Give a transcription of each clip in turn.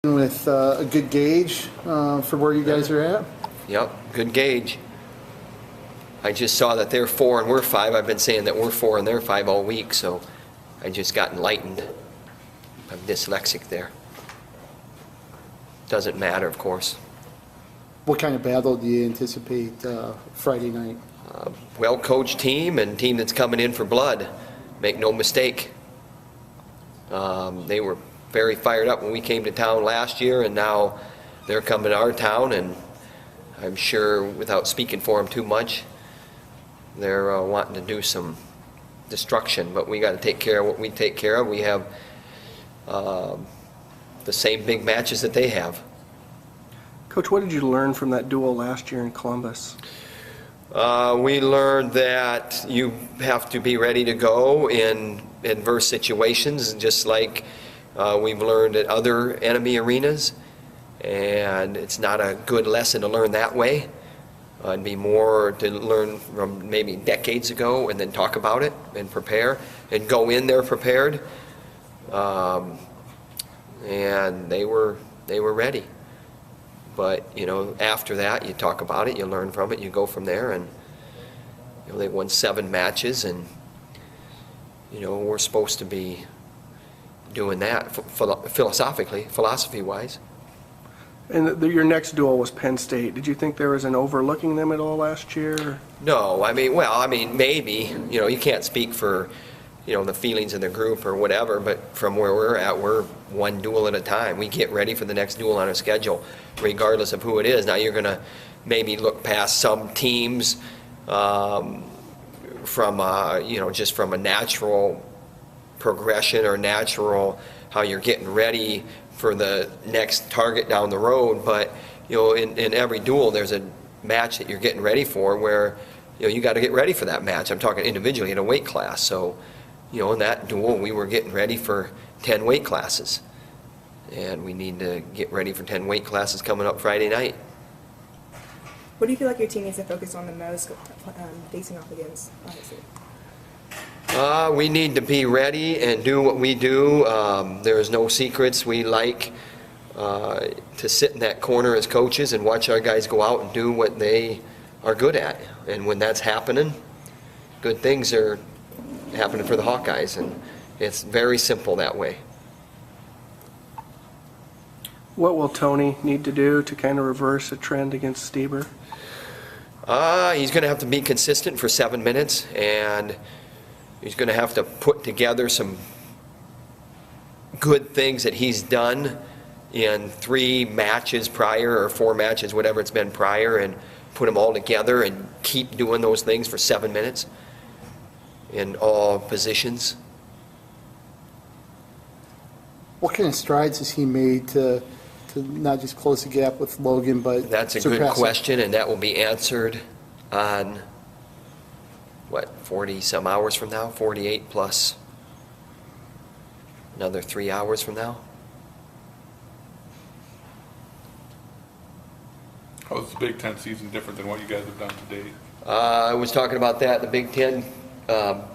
With a good gauge for where you guys are at? Yep, good gauge. I just saw that they're 4 and we're 5. I've been saying that we're 4 and they're 5 all week, so I just got enlightened. I'm dyslexic there. Doesn't matter, of course. What kind of battle do you anticipate Friday night? Well-coached team and team that's coming in for blood. Make no mistake. They were very fired up when we came to town last year, and now they're coming to our town, and I'm sure, without speaking for them too much, they're wanting to do some destruction, but we got to take care of what we take care of. We have the same big matches that they have. Coach, what did you learn from that duel last year in Columbus? We learned that you have to be ready to go in adverse situations, just like we've learned at other enemy arenas, and it's not a good lesson to learn that way. It'd be more to learn from maybe decades ago and then talk about it and prepare and go in there prepared. And they were ready. But, you know, after that, you talk about it, you learn from it, you go from there, and, you know, they won 7 matches, and, you know, we're supposed to be doing that philosophy-wise. And your next duel was Penn State. Did you think there was an overlooking them at all last year? No, I mean, maybe. You know, you can't speak for, you know, the feelings of the group or whatever, but from where we're at, we're one duel at a time. We get ready for the next duel on our schedule, regardless of who it is. Now, you're going to maybe look past some teams from, you know, just from a natural progression or natural how you're getting ready for the next target down the road. But, you know, in every duel, there's a match that you're getting ready for where, you know, you got to get ready for that match. I'm talking individually in a weight class. So, you know, in that duel, we were getting ready for 10 weight classes. And we need to get ready for 10 weight classes coming up Friday night. What do you feel like your team needs to focus on the most facing off against, obviously? We need to be ready and do what we do. There's no secrets. We like to sit in that corner as coaches and watch our guys go out and do what they are good at. And when that's happening, good things are happening for the Hawkeyes, and it's very simple that way. What will Tony need to do to kind of reverse a trend against Stieber? He's going to have to be consistent for 7 minutes, and he's going to have to put together some good things that he's done in 3 matches prior or 4 matches, whatever it's been prior, and put them all together and keep doing those things for 7 minutes in all positions. What kind of strides has he made to not just close the gap with Logan, but That's a surpass good him? question, and that will be answered on, what, 40-some hours from now? 48 plus another 3 hours from now? How is the Big Ten season different than what you guys have done to date? I was talking about that, the Big Ten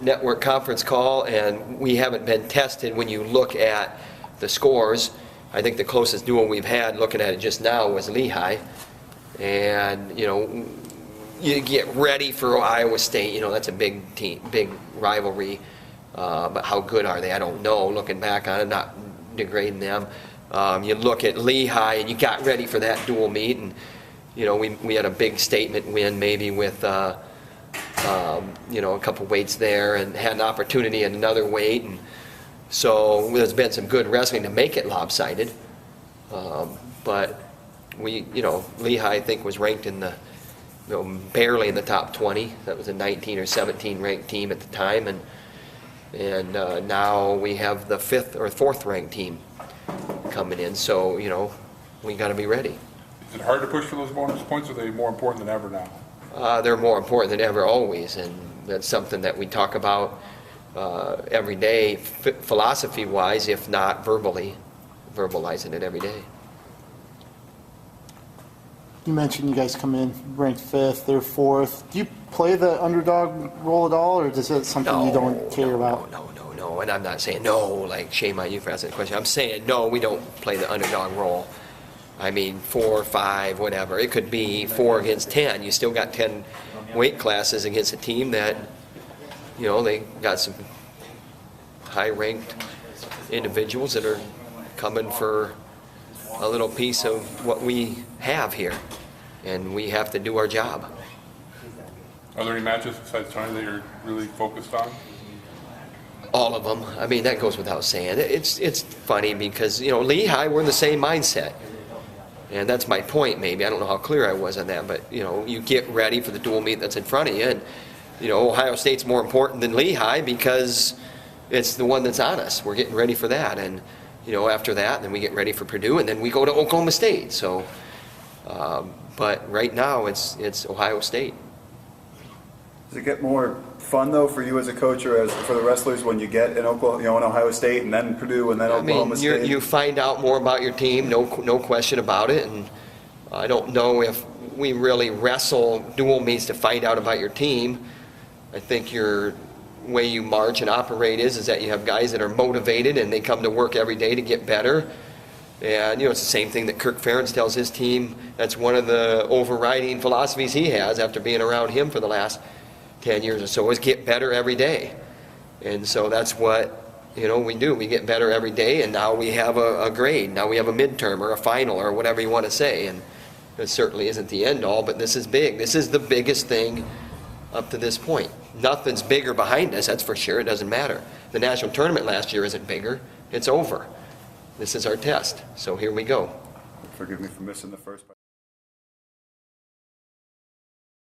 Network conference call, and we haven't been tested when you look at the scores. I think the closest duel we've had, looking at it just now, was Lehigh. And, you know, you get ready for Iowa State. You know, that's a big team, big rivalry. But how good are they? I don't know. Looking back on it, not degrading them. You look at Lehigh, and you got ready for that dual meet. And, you know, we had a big statement win maybe with, you know, a couple weights there, and had an opportunity at another weight. And so there's been some good wrestling to make it lopsided. But you know, Lehigh, I think, was ranked in the, you know, barely in the top 20. That was a 19 or 17 ranked team at the time, and now we have the 5th or 4th ranked team coming in. So, you know, we got to be ready. Is it hard to push for those bonus points, or are they more important than ever now? They're more important than ever, always, and that's something that we talk about every day, philosophy-wise, if not verbally, verbalizing it every day. You mentioned you guys come in ranked 5th, they're 4th. Do you play the underdog role at all, or is it something you don't care about? No. no, and I'm not saying no, like shame on you for asking the question. I'm saying no, we don't play the underdog role. I mean, 4, 5, whatever. It could be 4 against 10. You still got 10 weight classes against a team that, you know, they got some high-ranked individuals that are coming for a little piece of what we have here, and we have to do our job. Are there any matches besides Tony that you're really focused on? All of them. I mean, that goes without saying. It's funny because, you know, Lehigh, we're in the same mindset. And that's my point, maybe. I don't know how clear I was on that, but, you know, you get ready for the dual meet that's in front of you. And, you know, Ohio State's more important than Lehigh because it's the one that's on us. We're getting ready for that. And, you know, after that, then we get ready for Purdue, and then we go to Oklahoma State. So, but right now, it's Ohio State. Does it get more fun though for you as a coach or as for the wrestlers when you get in Oklahoma, you know, in Ohio State and then Purdue and then Oklahoma State? You find out more about your team, no question about it. And I don't know if we really wrestle dual meets to find out about your team. I think your way you march and operate is that you have guys that are motivated and they come to work every day to get better. And, you know, it's the same thing that Kirk Ferentz tells his team. That's one of the overriding philosophies he has after being around him for the last 10 years or so, is get better every day. And so that's what, you know, we do. We get better every day, and now we have a grade. Now we have a midterm or a final or whatever you want to say. And it certainly isn't the end all, but this is big. This is the biggest thing up to this point. Nothing's bigger behind us, that's for sure. It doesn't matter. The national tournament last year isn't bigger. It's over. This is our test. So here we go. Forgive me for missing the first part.